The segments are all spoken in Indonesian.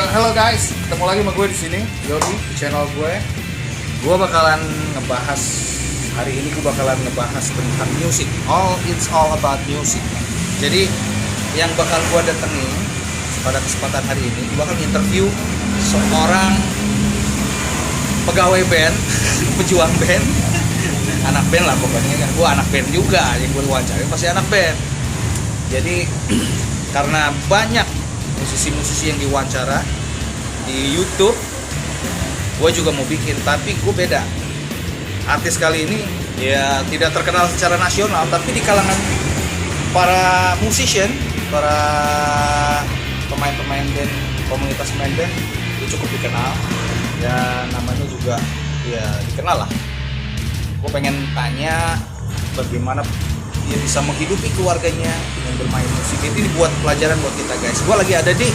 Halo guys, ketemu lagi sama gue di sini, Yodi, di channel gue. Gue bakalan ngebahas hari ini tentang music. It's all about music. Jadi yang bakal gue datengin pada kesempatan hari ini, gue bakal interview seorang pegawai band, pejuang band, anak band lah pokoknya kan. Gue anak band juga, yang gue wawancarin pasti anak band. Jadi karena banyak musisi-musisi yang diwawancara di YouTube, gue juga mau bikin, tapi gue beda. Artis kali ini ya tidak terkenal secara nasional, tapi di kalangan para musician, para pemain-pemain band, komunitas pemain band itu cukup dikenal. Ya namanya juga ya dikenal lah. Gue pengen tanya bagaimana dia bisa menghidupi keluarganya dengan bermain musik. Ini dibuat pelajaran buat kita guys. Gue lagi ada di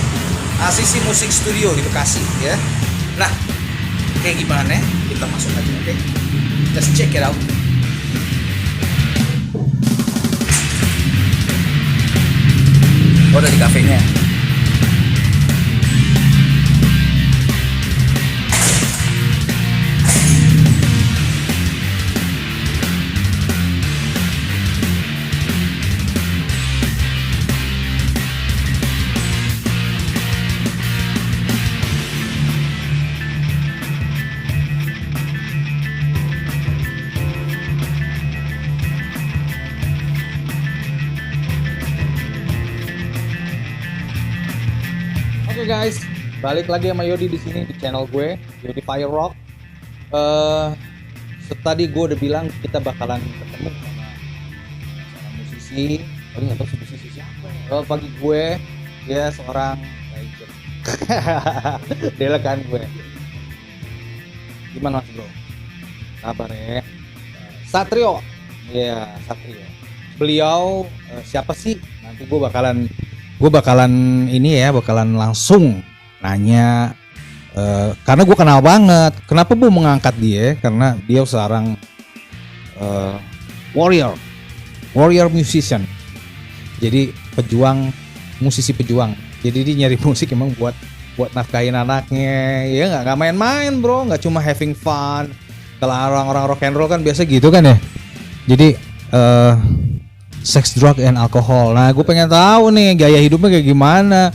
ACC Music Studio di Bekasi ya. Nah, kayak gimana? Kita masuk aja, oke? Let's check it out. Oh, udah di kafenya. Oke guys, balik lagi sama Yodi di sini di channel gue, Yodi Fire Rock. Tadi gue udah bilang kita bakalan ketemu sama seorang musisi. Tadi nggak tahu si musisi siapa ya. Kalau bagi gue, dia seorang legend. Delekan gue. Gimana mas bro? Kabar ya? Satrio. Iya, Satrio. Beliau siapa sih? Nanti gue bakalan langsung nanya karena gue kenal banget. Kenapa gue mengangkat dia? Karena dia seorang warrior musician. Jadi musisi pejuang. Jadi dia nyari musik emang buat nafkahin anaknya. Ya nggak main-main bro, nggak cuma having fun. Kalau orang-orang rock and roll kan biasa gitu kan ya. Jadi sex, drug, and alcohol. Nah, gue pengen tahu nih gaya hidupnya kayak gimana.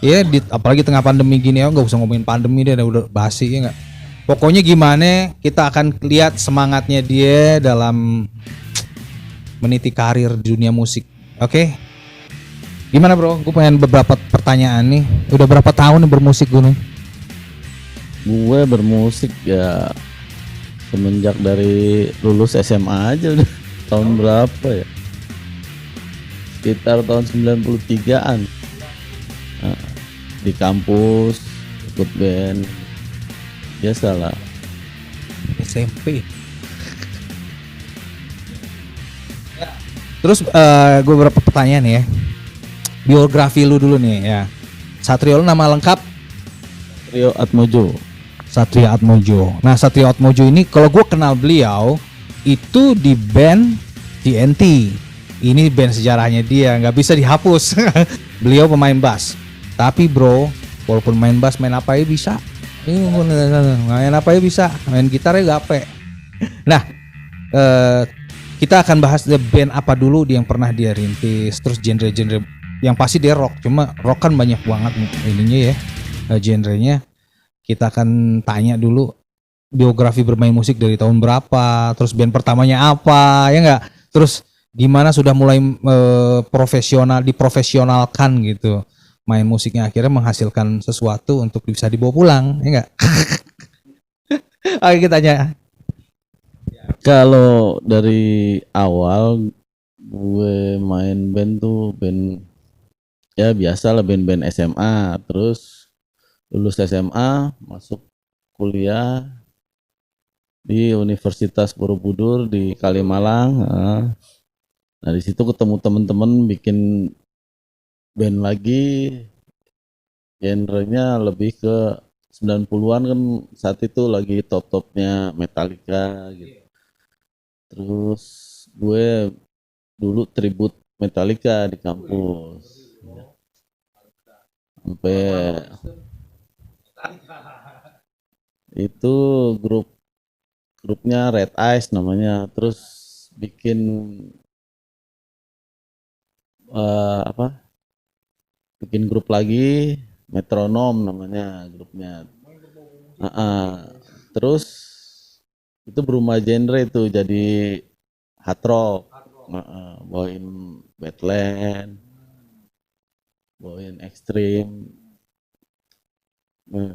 Ya, apalagi tengah pandemi gini ya, nggak usah ngomongin pandemi deh, udah basi ya nggak. Pokoknya gimana kita akan lihat semangatnya dia dalam meniti karir di dunia musik. Oke? Gimana bro? Gue pengen beberapa pertanyaan nih. Udah berapa tahun nih bermusik gue nih? Gue bermusik ya semenjak dari lulus SMA aja udah. Tahun berapa ya? Sekitar tahun 93-an. Di kampus ikut band biasalah. SMP. Terus gue beberapa pertanyaan ya. Biografi lu dulu nih ya. Satrio, lu nama lengkap? Satrio Atmojo. Satrio Atmojo. Nah, Satrio Atmojo ini kalau gue kenal beliau itu di band TNT. Ini band sejarahnya dia, nggak bisa dihapus. Beliau pemain bass. Tapi bro, walaupun main bass, main apa ya bisa. Main apa ya bisa. Main gitarnya gape. Nah, kita akan bahas the band apa dulu yang pernah dia rintis. Terus genre-genre yang pasti dia rock. Cuma rock kan banyak banget ininya ya, genrenya. Kita akan tanya dulu biografi bermain musik dari tahun berapa. Terus band pertamanya apa, ya nggak? Terus gimana sudah mulai diprofesionalkan gitu main musiknya, akhirnya menghasilkan sesuatu untuk bisa dibawa pulang, ya enggak? Oke, kita tanya. Kalau dari awal gue main band tuh band ya biasa lah, band-band SMA. Terus lulus SMA masuk kuliah di Universitas Borobudur di Kalimalang. Nah di situ ketemu temen-temen bikin band lagi, genrenya lebih ke 90-an kan, saat itu lagi top-topnya Metallica gitu. Terus gue dulu tribut Metallica di kampus. Sampai Itu grupnya Red Eyes namanya. Terus bikin apa? Bikin grup lagi, Metronom namanya grupnya. Terus itu berubah genre itu jadi hard rock. Bawain Badland, bawain Extreme. Nah,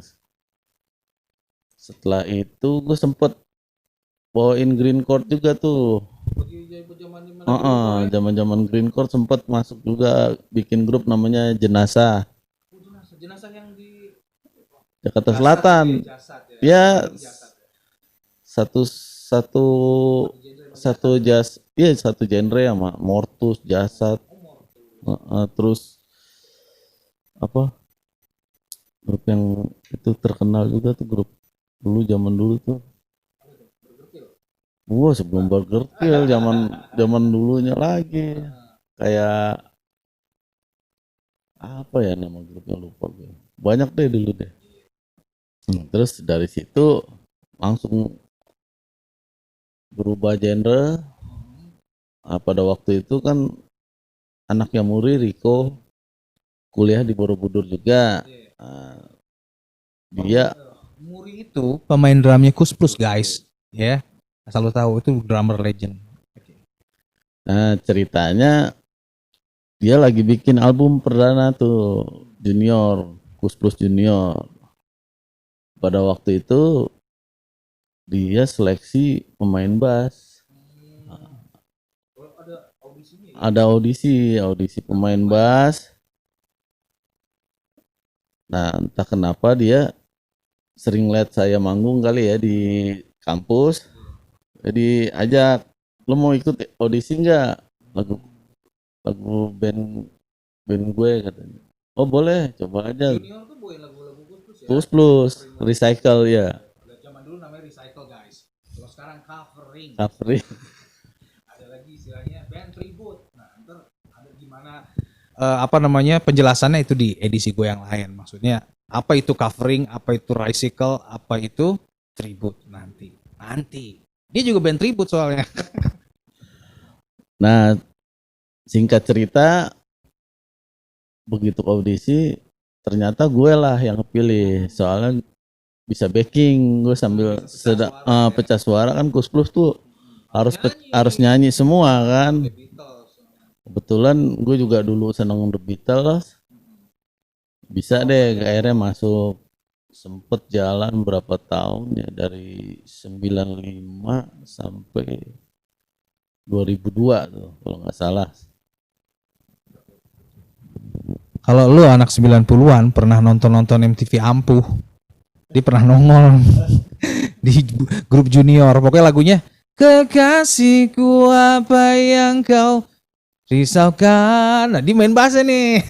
setelah itu gue sempet bawain Green Chord juga tuh. Zaman-zaman Green Chord sempet masuk juga bikin grup namanya Jenazah. Jenazah yang di Jakarta Selatan. Ya, satu satu satu jas, iya satu genre sama Mortus, Jasad. Terus apa? Grup yang itu terkenal juga tuh grup dulu zaman dulu tuh. Wah, sebelum Burger Kill, zaman dulunya lagi. Kayak apa ya nama grupnya, lupa gue. Banyak deh dulu deh. Terus dari situ langsung berubah genre. Pada waktu itu kan anaknya Muri, Riko, kuliah di Borobudur juga. Dia Muri itu pemain drumnya Kus Plus guys, ya. Asal lu tahu itu drummer legend. Nah, ceritanya dia lagi bikin album perdana tuh, Junior, Kus Plus Junior. Pada waktu itu dia seleksi pemain bass. Ada audisi pemain bass. Nah, entah kenapa dia sering lihat saya manggung kali ya di kampus. Jadi ajak, lo mau ikut audisi nggak? Lagu band gue katanya. Oh boleh, coba aja. Junior tuh bawain lagu-lagu Kus Plus ya. Kus Plus, Recycle ya. Zaman dulu namanya Recycle guys. Kalau sekarang covering. Ada lagi istilahnya band tribute. Nah, ntar ada gimana apa namanya penjelasannya itu di edisi gue yang lain. Maksudnya apa itu covering, apa itu recycle, apa itu tribute nanti. Dia juga band tribute soalnya. Nah, singkat cerita, begitu audisi, ternyata gue lah yang kepilih. Soalnya bisa backing, gue sambil pecah suara kan. Kus Plus tuh harus nyanyi semua kan. Kebetulan gue juga dulu seneng The Beatles. Bisa deh, akhirnya masuk. Sempet jalan berapa tahun ya, dari 95 sampai 2002 tuh kalau nggak salah. Kalau lu anak 90-an pernah nonton MTV Ampuh. Dia pernah nongol di grup Junior. Pokoknya lagunya Kekasihku apa yang kau risaukan. Nah, dia main bass nih.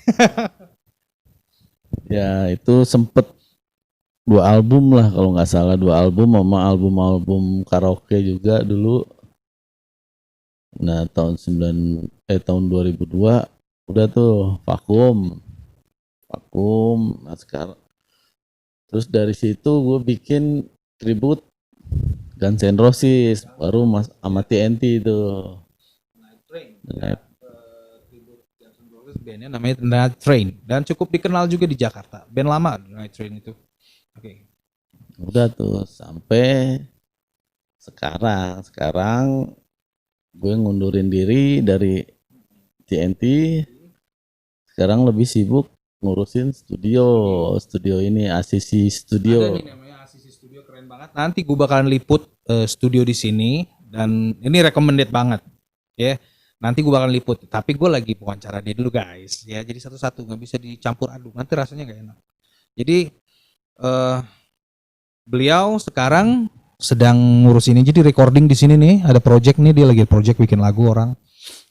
Ya, itu sempet 2 album lah kalau nggak salah, 2 album sama album karaoke juga dulu. Nah, tahun 2002 udah tuh vakum. Nah, sekarang terus dari situ gue bikin tribute Guns N' Roses, baru sama TNT itu. Bandnya namanya Night Train dan cukup dikenal juga di Jakarta. Band lama Night Train itu. Oke. Udah tuh sampai sekarang gue ngundurin diri dari TNT. Sekarang lebih sibuk ngurusin studio ini, ACC Studio. Ada nih namanya ACC Studio, keren banget. Nanti gue bakalan liput studio di sini dan ini recommended banget. Ya. Nanti gue bakalan liput, tapi gue lagi wawancara dia dulu guys. Ya, jadi satu-satu nggak bisa dicampur aduk. Nanti rasanya nggak enak. Jadi beliau sekarang sedang ngurusin ini, jadi recording di sini nih, ada project nih, dia lagi project bikin lagu orang.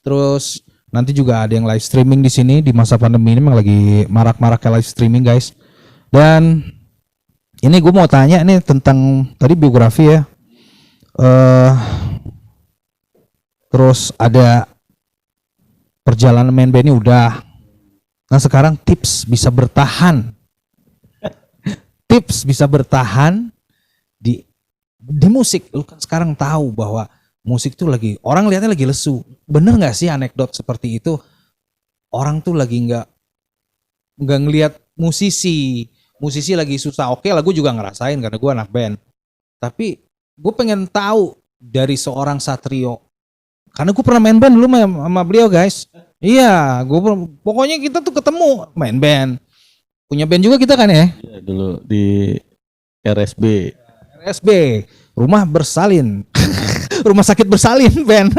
Terus nanti juga ada yang live streaming di sini di masa pandemi ini, memang lagi marak-maraknya live streaming guys. Dan ini gue mau tanya nih tentang tadi biografi ya. Terus ada perjalanan main band ini udah. Nah sekarang tips bisa bertahan. tips bisa bertahan di musik. Lu kan sekarang tahu bahwa musik tuh lagi, orang lihatnya lagi lesu. Bener nggak sih anekdot seperti itu? Orang tuh lagi nggak ngelihat musisi lagi susah. Oke lah, gue juga ngerasain karena gue anak band. Tapi gue pengen tahu dari seorang Satrio, karena gue pernah main band dulu sama beliau guys. Iya, pokoknya kita tuh ketemu main band. Punya band juga kita kan ya? Iya, dulu di RSB. RSB, rumah bersalin. Rumah sakit bersalin band.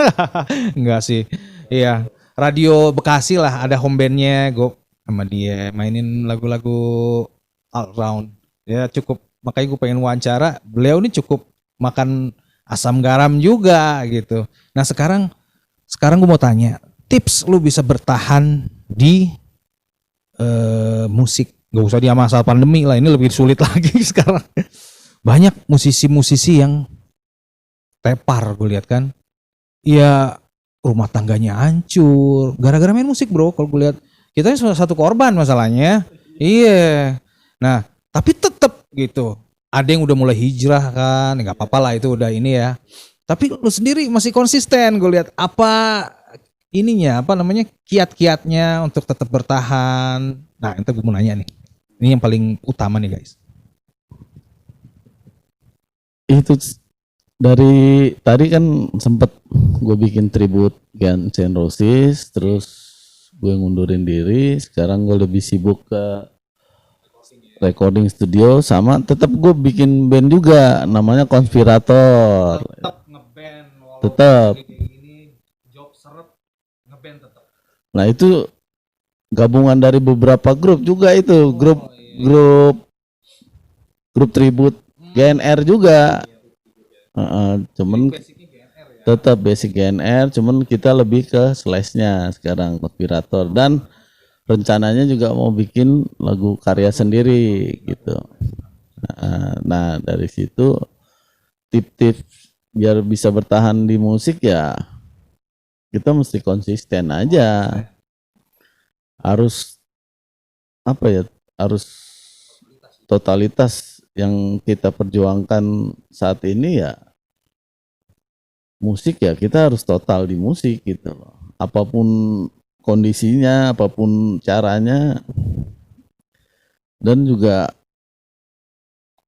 Enggak sih. Iya, Radio Bekasi lah, ada home bandnya. Gue sama dia mainin lagu-lagu all round. Ya cukup, makanya gue pengen wawancara. Beliau ini cukup makan asam garam juga gitu. Nah sekarang gue mau tanya, tips lu bisa bertahan di musik. Gak usah di masa pandemi lah, ini lebih sulit lagi sekarang. Banyak musisi-musisi yang tepar, gue lihat kan. Ya rumah tangganya hancur gara-gara main musik bro. Kalau gue lihat kita ini satu korban masalahnya. Iya. Nah tapi tetap gitu. Ada yang udah mulai hijrah kan, nggak apa-apa lah itu udah ini ya. Tapi lu sendiri masih konsisten. Gue lihat apa ininya, apa namanya, kiat-kiatnya untuk tetap bertahan. Nah itu gue mau nanya nih. Ini yang paling utama nih guys. Itu dari tadi kan sempet gue bikin tribute Guns N' Roses, terus gue ngundurin diri. Sekarang gue lebih sibuk ke recording studio, sama tetap gue bikin band juga namanya Konspirator. Tetap ngeband walaupun Tetap. ini job seret, ngeband tetap. Nah itu gabungan dari beberapa grup juga itu, grup tribute GNR juga. Cuman tetap basic GNR, cuman kita lebih ke slash-nya sekarang Konspirator, dan rencananya juga mau bikin lagu karya sendiri gitu. Nah dari situ tips biar bisa bertahan di musik ya kita mesti konsisten aja. Harus apa ya? Harus totalitas yang kita perjuangkan saat ini ya. Musik ya kita harus total di musik gitu loh. Apapun kondisinya, apapun caranya. Dan juga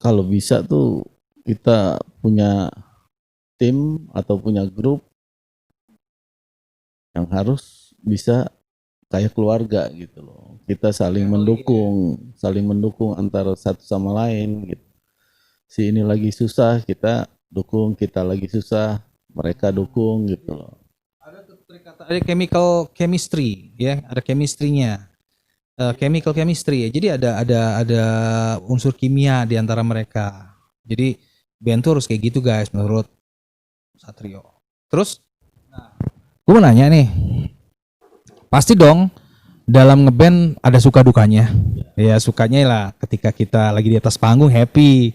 kalau bisa tuh kita punya tim atau punya grup yang harus bisa kayak keluarga gitu loh. Kita saling mendukung antara satu sama lain gitu. Si ini lagi susah, kita dukung, kita lagi susah, mereka dukung gitu loh. Ada chemical chemistry ya, ada chemistry-nya. Chemical chemistry ya. Jadi ada unsur kimia di antara mereka. Jadi band tuh harus kayak gitu guys menurut Satrio. Terus gue mau nanya nih. Pasti dong dalam ngeband ada suka dukanya. Ya sukanya lah ketika kita lagi di atas panggung happy.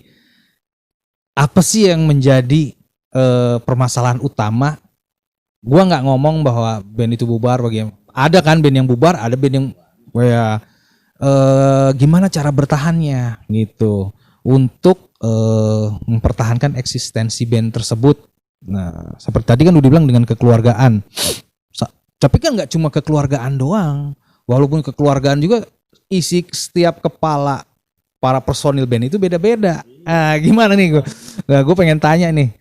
Apa sih yang menjadi permasalahan utama? Gua nggak ngomong bahwa band itu bubar bagaimana. Ada kan band yang bubar, ada band yang gimana cara bertahannya gitu untuk mempertahankan eksistensi band tersebut. Nah, seperti tadi kan udah dibilang dengan kekeluargaan. Tapi kan nggak cuma kekeluargaan doang. Walaupun kekeluargaan juga isi setiap kepala para personil band itu beda-beda. Gimana nih gue? Nah, gue pengen tanya nih,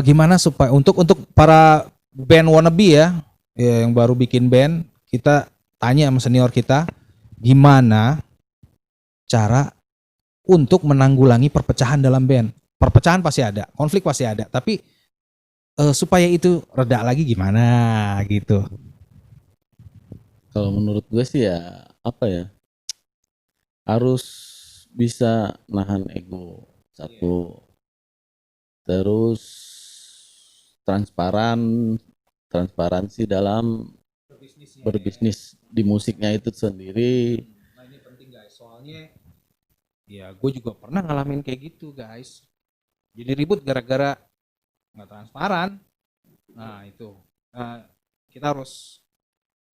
gimana supaya untuk para band wannabe ya yang baru bikin band, kita tanya sama senior kita, gimana cara untuk menanggulangi perpecahan dalam band? Perpecahan pasti ada, konflik pasti ada, tapi supaya itu reda lagi gimana gitu? Kalau menurut gue sih ya apa ya, harus bisa nahan ego satu, terus transparansi dalam berbisnis di musiknya itu sendiri. Nah ini penting guys, soalnya ya gue juga pernah ngalamin kayak gitu guys. Jadi ribut gara-gara nggak transparan. Nah itu, kita harus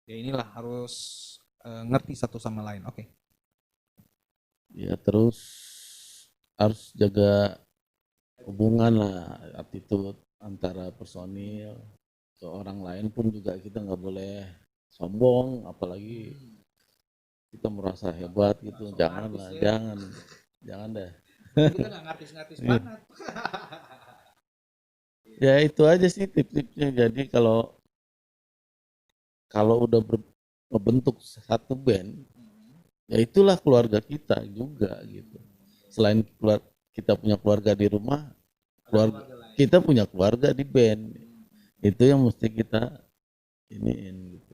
ya inilah harus ngerti satu sama lain. Oke. Ya terus harus jaga hubungan lah, attitude antara personil ke orang lain pun juga kita nggak boleh sombong, apalagi kita merasa hebat gitu. Janganlah, jangan deh. Kita nggak ngatis-ngatis banget. Ya itu aja sih tip-tipnya. Jadi kalau udah membentuk satu band, ya itulah keluarga kita juga gitu. Selain kita punya keluarga di rumah, kita punya keluarga di band. Itu yang mesti kita iniin gitu.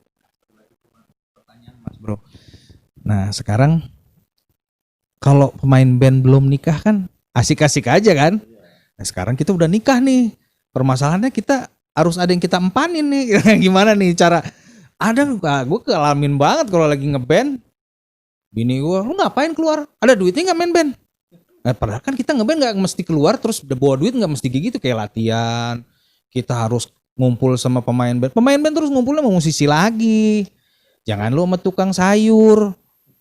Pertanyaan Mas Bro. Nah sekarang kalau pemain band belum nikah kan asik-asik aja kan. Nah sekarang kita udah nikah nih. Permasalahannya kita harus ada yang kita empanin nih. Gimana nih cara? Ada gue kealamin banget kalau lagi ngeband. Bini gue, lu ngapain keluar? Ada duitnya nggak main band? Nah, padahal kan kita ngeband nggak mesti keluar terus udah bawa duit, nggak mesti gitu kayak latihan. Kita harus ngumpul sama pemain band. Pemain band terus ngumpulnya sama musisi lagi. Jangan lu sama tukang sayur.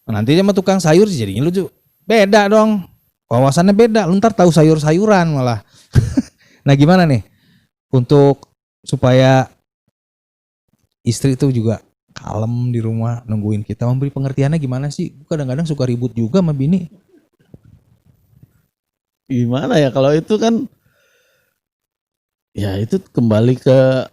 Nanti dia sama tukang sayur jadinya lu beda dong. Wawasannya beda. Lu ntar tahu sayur-sayuran malah. Nah gimana nih? Untuk supaya istri itu juga kalem di rumah nungguin kita, memberi pengertiannya gimana sih? Kadang-kadang suka ribut juga sama bini. Gimana ya kalau itu kan, ya itu kembali ke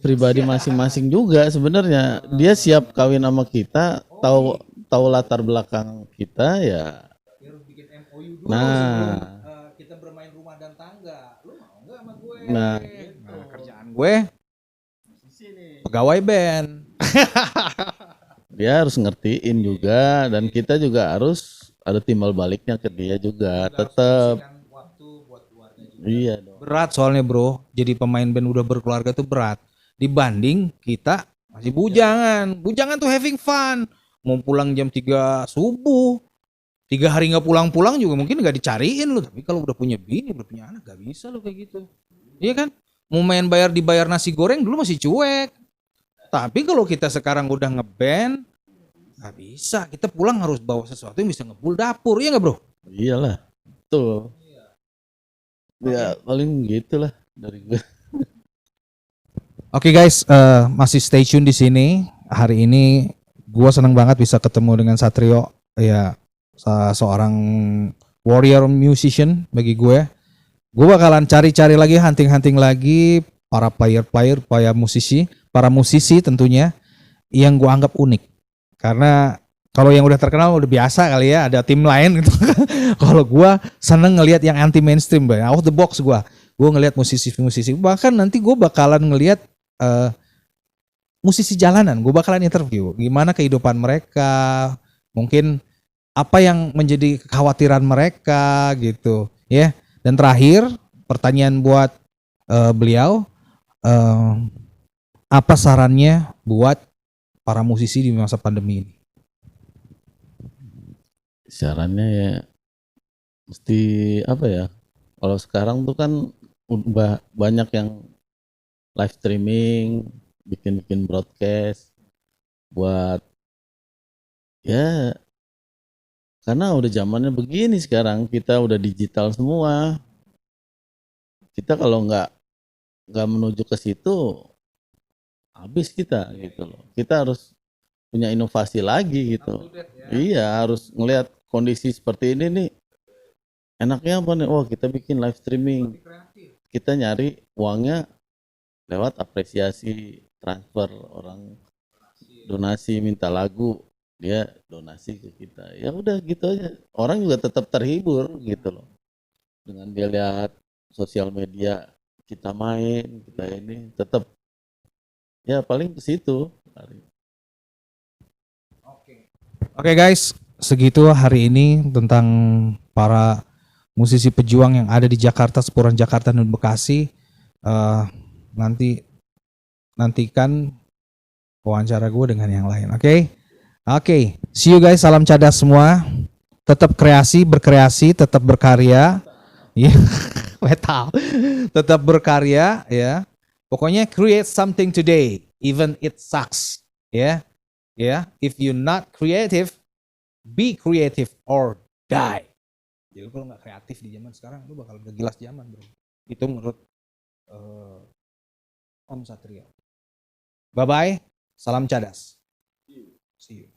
pribadi masing-masing juga sebenarnya. Dia siap kawin sama kita, tahu latar belakang kita ya. Harus bikin MOU dulu Nah, kita bermain rumah dan tangga. Lu mau nggak sama gue? Nah, Kerjaan gue pegawai band. dia harus ngertiin juga, dan kita juga harus ada timbal baliknya ke dia juga. Tetap iya dong. Berat soalnya bro, jadi pemain band udah berkeluarga tuh berat. Dibanding kita masih bujangan. Bujangan tuh having fun. Mau pulang jam 3 subuh. 3 hari gak pulang-pulang juga mungkin gak dicariin lu. Tapi kalau udah punya bini, udah punya anak, gak bisa lu kayak gitu. Iya kan? Mau main dibayar nasi goreng dulu masih cuek. Tapi kalau kita sekarang udah ngeband, gak bisa. Kita pulang harus bawa sesuatu yang bisa ngebul dapur. Iya gak bro? Iyalah, betul. Ya paling gitulah dari gue. Oke guys, masih stay tune di sini. Hari ini gue seneng banget bisa ketemu dengan Satrio, ya seorang warrior musician bagi gue. Gue bakalan cari-cari lagi, hunting-hunting lagi para player-player, para musisi tentunya yang gue anggap unik. Karena kalau yang udah terkenal udah biasa kali ya, ada tim lain gitu. Kalau gue seneng ngelihat yang anti mainstream, out the box gue. Gue ngelihat musisi-musisi, bahkan nanti gue bakalan ngelihat musisi jalanan. Gue bakalan interview gimana kehidupan mereka, mungkin apa yang menjadi kekhawatiran mereka gitu, ya. Dan terakhir pertanyaan buat beliau, apa sarannya buat para musisi di masa pandemi ini? Sarannya ya mesti apa ya? Kalau sekarang tuh kan banyak yang live streaming, bikin broadcast buat ya, karena udah zamannya begini sekarang, kita udah digital semua. Kita kalau nggak menuju ke situ habis kita gitu loh. Kita harus punya inovasi lagi gitu. Iya, harus ngelihat kondisi seperti ini nih. Enaknya apa nih? Oh, kita bikin live streaming. Kita nyari uangnya lewat apresiasi, transfer, orang donasi, minta lagu, dia donasi ke kita. Ya udah gitu aja. Orang juga tetap terhibur gitu loh. Dengan dia lihat sosial media kita main, kita ini tetap ya paling ke situ. Oke guys, segitu hari ini tentang para musisi pejuang yang ada di Jakarta, seputaran Jakarta dan Bekasi. Nantikan wawancara gue dengan yang lain. Oke. See you guys, salam cadas semua. Tetap berkreasi, tetap berkarya. Ya, metal. Tetap berkarya ya. Pokoknya create something today, even it sucks. Ya. If you're not creative, be creative or die. Jadi kalau nggak kreatif di zaman sekarang lu bakal bergilas zaman bro. Itu menurut Om Satrio. Bye bye, salam cadas. See you.